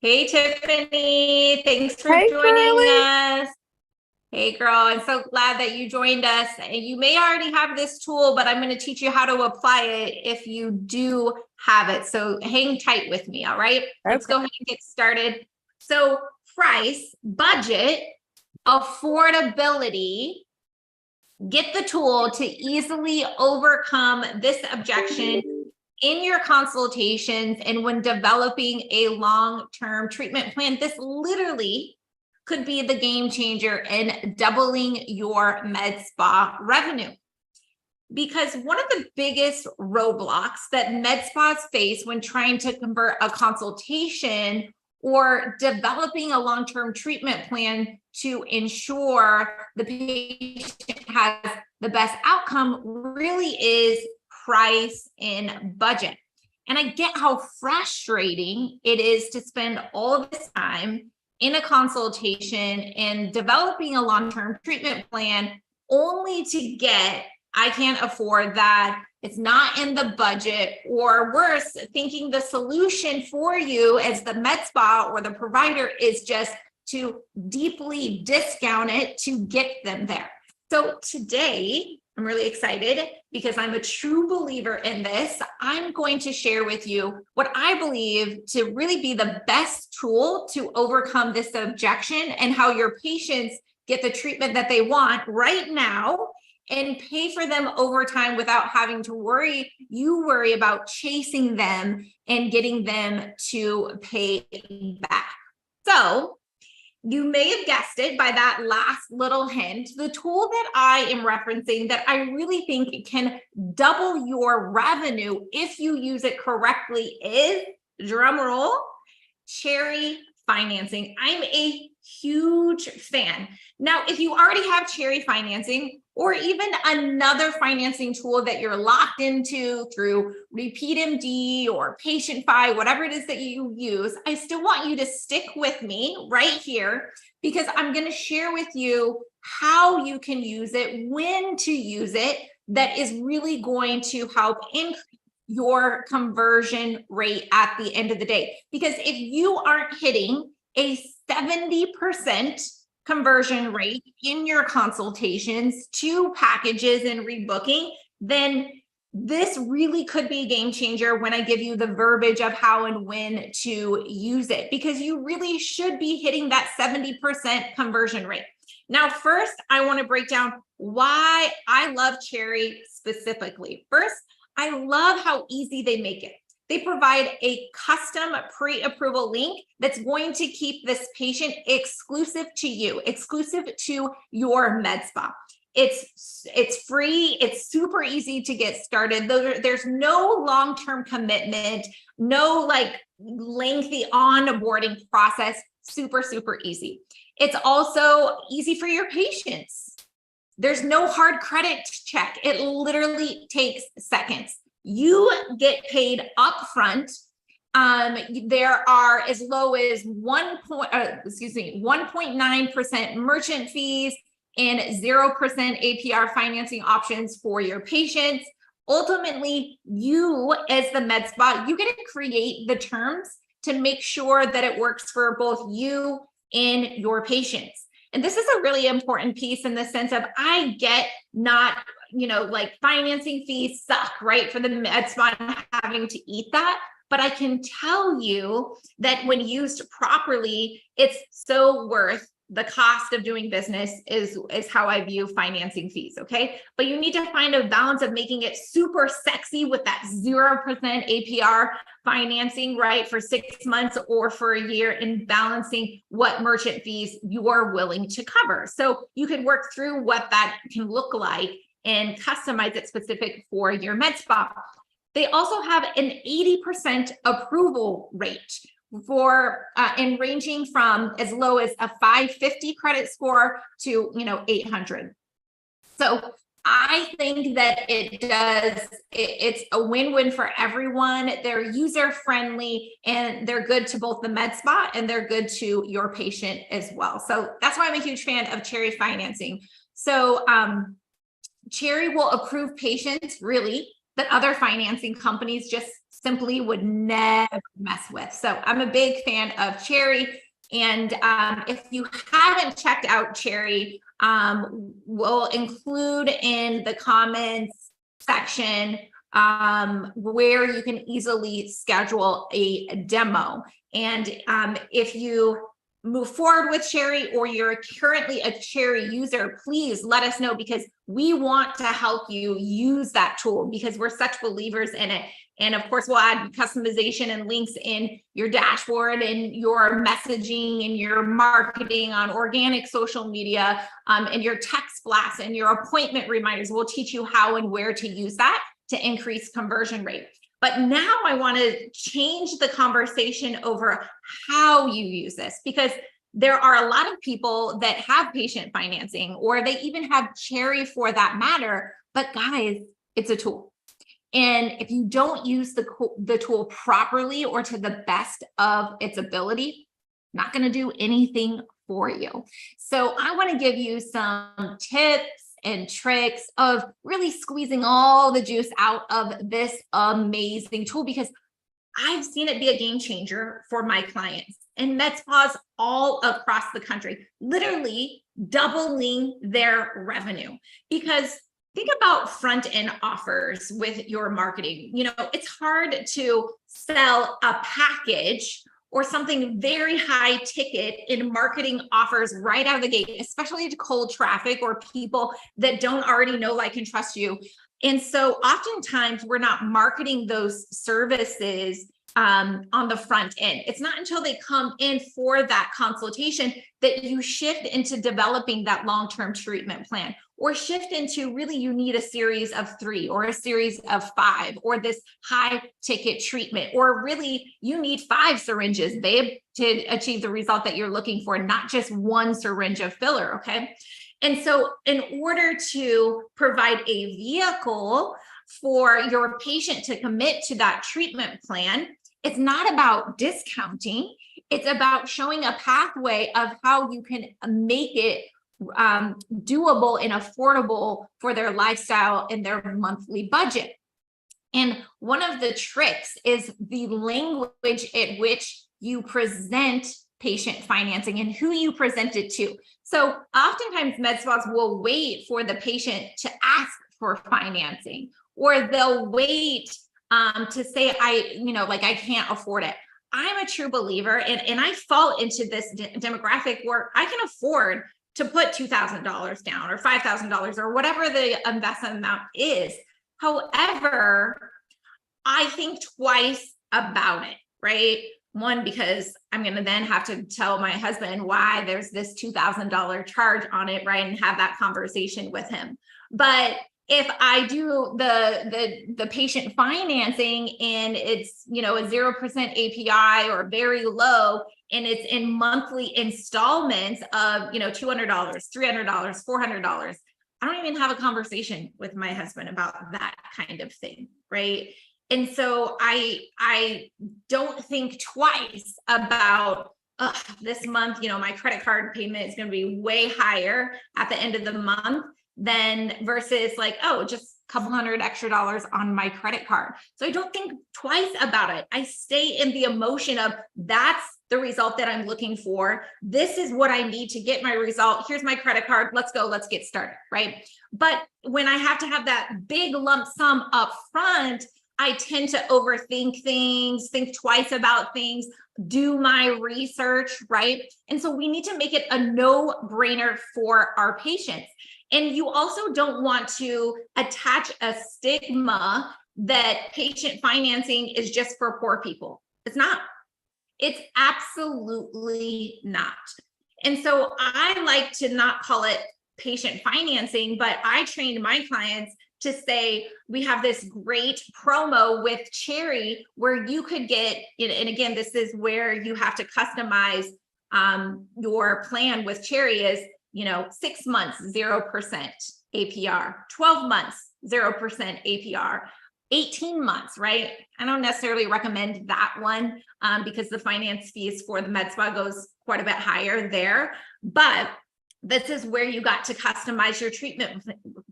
Hey, Tiffany. Thanks for Hey, joining girly. us. Hey, girl. I'm so glad that you joined us. And you may already have this tool, but I'm going to teach you how to apply it if you do have it. So hang tight with me. All right. Let's Okay. go ahead and get started. So, price, budget, affordability. Get the tool to easily overcome this objection in your consultations and when developing a long-term treatment plan. This literally could be the game changer in doubling your med spa revenue. Because one of the biggest roadblocks that med spas face when trying to convert a consultation or developing a long-term treatment plan to ensure the patient has the best outcome really is price and budget. And I get how frustrating it is to spend all this time in a consultation and developing a long-term treatment plan only to get, I can't afford that, it's not in the budget, or worse, thinking the solution for you as the med spa or the provider is just to deeply discount it to get them there. So today, I'm really excited because I'm a true believer in this. I'm going to share with you what I believe to really be the best tool to overcome this objection and how your patients get the treatment that they want right now and pay for them over time without having to worry. You worry about chasing them and getting them to pay back. So you may have guessed it by that last little hint. The tool that I am referencing that I really think can double your revenue if you use it correctly is, drum roll, Cherry financing. I'm a huge fan. Now, if you already have Cherry financing or even another financing tool that you're locked into through Repeat MD or Patient Fi, whatever it is that you use, I still want you to stick with me right here because I'm going to share with you how you can use it, when to use it, that is really going to help increase your conversion rate at the end of the day. Because if you aren't hitting a 70% conversion rate in your consultations to packages and rebooking, then this really could be a game changer when I give you the verbiage of how and when to use it, because you really should be hitting that 70% conversion rate. Now, first, I want to break down why I love Cherry specifically. First, I love how easy they make it. They provide a custom pre-approval link that's going to keep this patient exclusive to you, exclusive to your med spa. It's free. It's super easy to get started. There's no long-term commitment, no like lengthy onboarding process. Super, super easy. It's also easy for your patients. There's no hard credit check. It literally takes seconds. You get paid upfront. There are as low as 1.9% merchant fees and 0% APR financing options for your patients. Ultimately, you as the med spa, you get to create the terms to make sure that it works for both you and your patients. And this is a really important piece in the sense of I get not, like financing fees suck, right? For the med spa having to eat that. But I can tell you that when used properly, it's so worth the cost of doing business is how I view financing fees, okay? But you need to find a balance of making it super sexy with that 0% APR financing, right, for 6 months or for a year, and balancing what merchant fees you are willing to cover. So you can work through what that can look like and customize it specific for your med spa. They also have an 80% approval rate for and ranging from as low as a 550 credit score to 800. So I think that it's a win-win for everyone. They're user-friendly and they're good to both the med spa and they're good to your patient as well. So that's why I'm a huge fan of Cherry financing. So Cherry will approve patients really that other financing companies just simply would never mess with. So I'm a big fan of Cherry. And if you haven't checked out Cherry, we'll include in the comments section where you can easily schedule a demo. And if you move forward with Cherry or you're currently a Cherry user, please let us know, because we want to help you use that tool because we're such believers in it. And of course, we'll add customization and links in your dashboard and your messaging and your marketing on organic social media, and your text blasts and your appointment reminders. We'll teach you how and where to use that to increase conversion rate. But now I want to change the conversation over how you use this, because there are a lot of people that have patient financing, or they even have Cherry for that matter. But guys, it's a tool. And if you don't use the tool properly or to the best of its ability, not going to do anything for you. So I want to give you some tips and tricks of really squeezing all the juice out of this amazing tool, because I've seen it be a game changer for my clients and med spas all across the country, literally doubling their revenue. Because think about front-end offers with your marketing. You know, it's hard to sell a package or something very high ticket in marketing offers right out of the gate, especially to cold traffic or people that don't already know, like, and trust you. And so oftentimes we're not marketing those services on the front end. It's not until they come in for that consultation that you shift into developing that long-term treatment plan, or shift into really you need a series of 3 or a series of 5, or this high ticket treatment, or really you need 5 syringes, babe, to achieve the result that you're looking for, not just 1 syringe of filler. Okay. And so in order to provide a vehicle for your patient to commit to that treatment plan, it's not about discounting. It's about showing a pathway of how you can make it doable and affordable for their lifestyle and their monthly budget. And one of the tricks is the language at which you present patient financing and who you present it to. So oftentimes med spas will wait for the patient to ask for financing, or they'll wait to say, I can't afford it. I'm a true believer, and I fall into this demographic where I can afford to put $2,000 down or $5,000 or whatever the investment amount is. However, I think twice about it, right? One, because I'm going to then have to tell my husband why there's this $2,000 charge on it, right? And have that conversation with him. But if I do the patient financing and it's, a 0% API or very low, and it's in monthly installments of, $200, $300, $400, I don't even have a conversation with my husband about that kind of thing, right? And so I don't think twice about this month, my credit card payment is going to be way higher at the end of the month than versus just a couple $100 extra on my credit card. So I don't think twice about it. I stay in the emotion of that's the result that I'm looking for. This is what I need to get my result. Here's my credit card. Let's go. Let's get started. Right. But when I have to have that big lump sum up front, I tend to overthink things, think twice about things, do my research. Right. And so we need to make it a no-brainer for our patients. And you also don't want to attach a stigma that patient financing is just for poor people. It's not. It's absolutely not. And so I like to not call it patient financing, but I trained my clients to say, we have this great promo with Cherry where you could get, and again, this is where you have to customize your plan with Cherry is, 6 months, 0% APR, 12 months, 0% APR, 18 months, right? I don't necessarily recommend that one because the finance fees for the med spa goes quite a bit higher there. But this is where you got to customize your treatment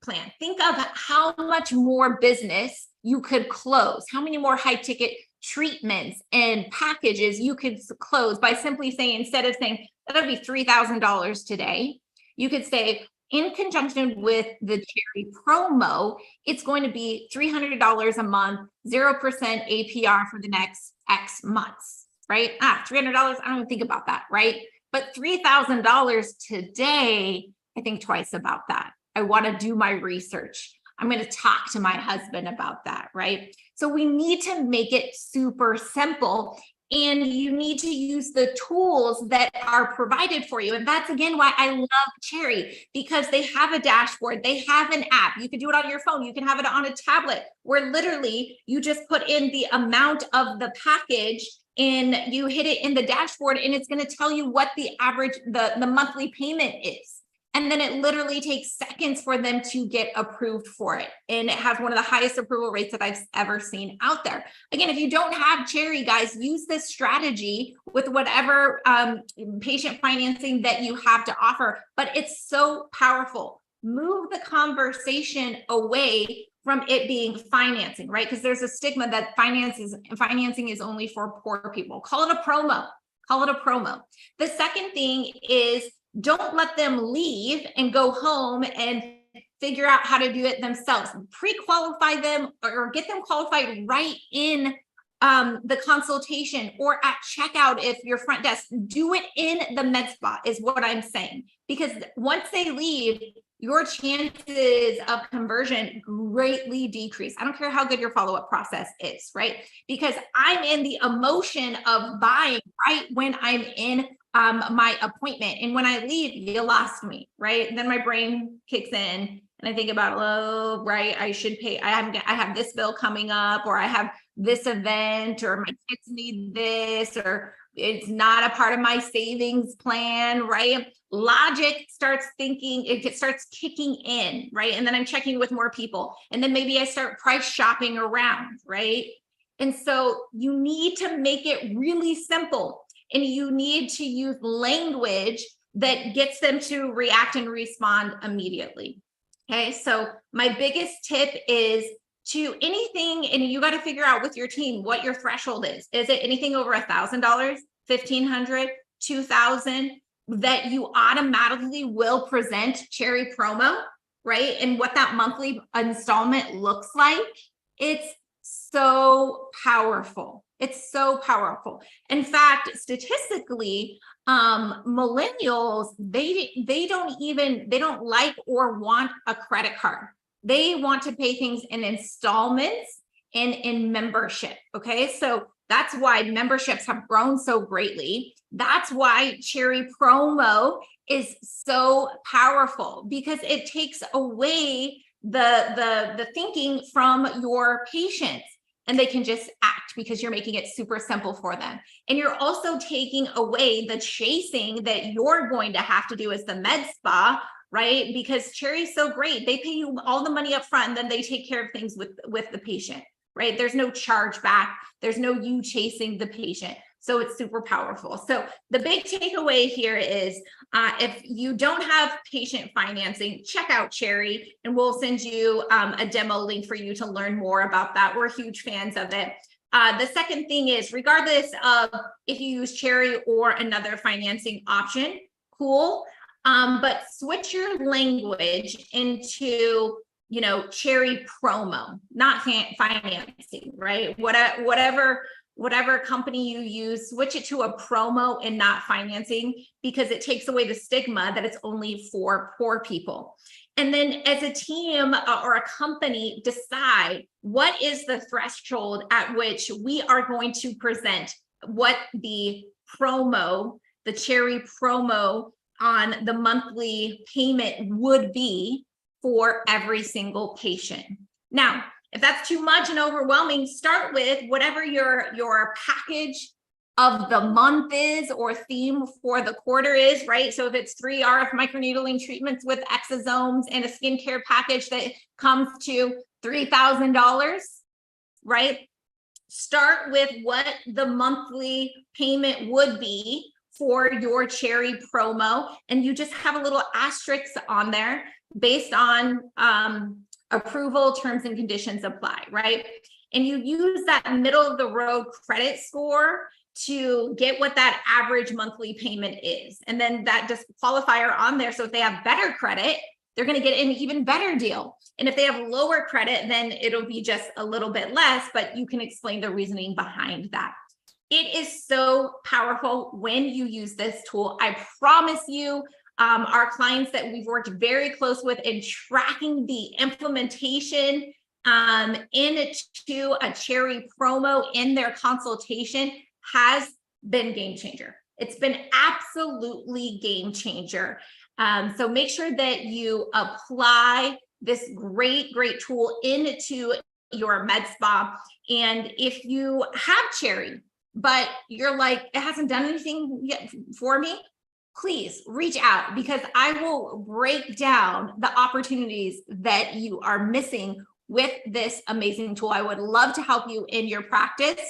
plan. Think of how much more business you could close, how many more high ticket treatments and packages you could close by simply saying, instead of saying that'll be $3,000 today, you could say, in conjunction with the Cherry promo, it's going to be $300 a month, 0% APR for the next X months, right? $300, I don't even think about that, right? But $3,000 today, I think twice about that. I want to do my research. I'm going to talk to my husband about that, right? So we need to make it super simple, and you need to use the tools that are provided for you. And that's, again, why I love Cherry, because they have a dashboard. They have an app. You can do it on your phone. You can have it on a tablet, where literally you just put in the amount of the package and you hit it in the dashboard, and it's going to tell you what the average, the monthly payment is. And then it literally takes seconds for them to get approved for it. And it has one of the highest approval rates that I've ever seen out there. Again, if you don't have Cherry, guys, use this strategy with whatever patient financing that you have to offer. But it's so powerful. Move the conversation away from it being financing, right? Because there's a stigma that financing is only for poor people. Call it a promo. Call it a promo. The second thing is, don't let them leave and go home and figure out how to do it themselves. Pre-qualify them or get them qualified right in the consultation or at checkout. If your front desk, do it in the med spa is what I'm saying. Because once they leave, your chances of conversion greatly decrease. I don't care how good your follow-up process is, right? Because I'm in the emotion of buying right when I'm in my appointment. And when I leave, you lost me, right? And then my brain kicks in and I think about, oh, right, I should pay. I have this bill coming up, or I have this event, or my kids need this, or it's not a part of my savings plan, right? Logic starts thinking, it starts kicking in, right? And then I'm checking with more people. And then maybe I start price shopping around, right? And so you need to make it really simple. And you need to use language that gets them to react and respond immediately. Okay, so my biggest tip is to anything, and you got to figure out with your team what your threshold is. Is it anything over $1,000, $1,500, $2,000, that you automatically will present Cherry promo, right? And what that monthly installment looks like. It's so powerful. It's so powerful. In fact, statistically, millennials, they don't like or want a credit card. They want to pay things in installments and in membership. Okay, so that's why memberships have grown so greatly. That's why Cherry promo is so powerful, because it takes away the thinking from your patients, and they can just act because you're making it super simple for them. And you're also taking away the chasing that you're going to have to do as the med spa, right? Because Cherry's so great. They pay you all the money up front, and then they take care of things with the patient, right? There's no charge back. There's no you chasing the patient. So it's super powerful. So the big takeaway here is, if you don't have patient financing, check out Cherry, and we'll send you a demo link for you to learn more about that. We're huge fans of it. The second thing is, regardless of if you use Cherry or another financing option, cool. But switch your language into, Cherry promo, not financing, right? Whatever company you use, switch it to a promo and not financing, because it takes away the stigma that it's only for poor people. And then as a team or a company, decide what is the threshold at which we are going to present what the promo, the Cherry promo on the monthly payment would be for every single patient. Now, if that's too much and overwhelming, start with whatever your package of the month is, or theme for the quarter is, right? So if it's 3 RF microneedling treatments with exosomes and a skincare package that comes to $3,000, right? Start with what the monthly payment would be for your cherry promo, and you just have a little asterisk on there based on approval, terms and conditions apply, right? And you use that middle of the road credit score to get what that average monthly payment is. And then that disqualifier on there. So if they have better credit, they're going to get an even better deal. And if they have lower credit, then it'll be just a little bit less, but you can explain the reasoning behind that. It is so powerful when you use this tool. I promise you, our clients that we've worked very close with in tracking the implementation into a cherry promo in their consultation has been game changer. It's been absolutely game changer. So make sure that you apply this great tool into your med spa. And if you have cherry, but you're like, it hasn't done anything yet for me, please reach out, because I will break down the opportunities that you are missing with this amazing tool. I would love to help you in your practice,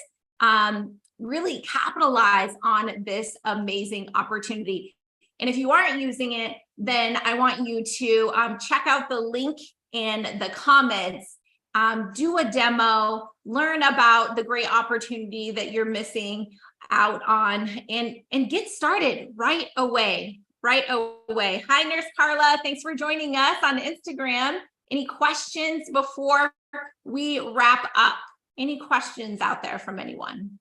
really capitalize on this amazing opportunity. And if you aren't using it, then I want you to check out the link in the comments, do a demo, learn about the great opportunity that you're missing out on, and get started right away. Hi, Nurse Carla. Thanks for joining us on Instagram. Any questions before we wrap up? Any questions out there from anyone?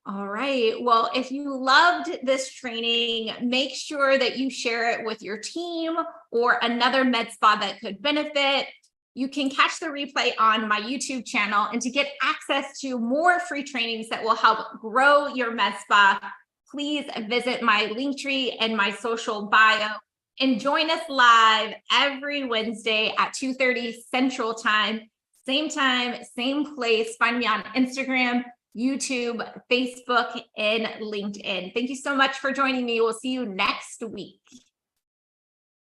All right. Well, if you loved this training, make sure that you share it with your team or another med spa that could benefit. You can catch the replay on my YouTube channel, and to get access to more free trainings that will help grow your med spa, please visit my Linktree and my social bio, and join us live every Wednesday at 2:30 Central Time, same place. Find me on Instagram, YouTube, Facebook, and LinkedIn. Thank you so much for joining me. We'll see you next week.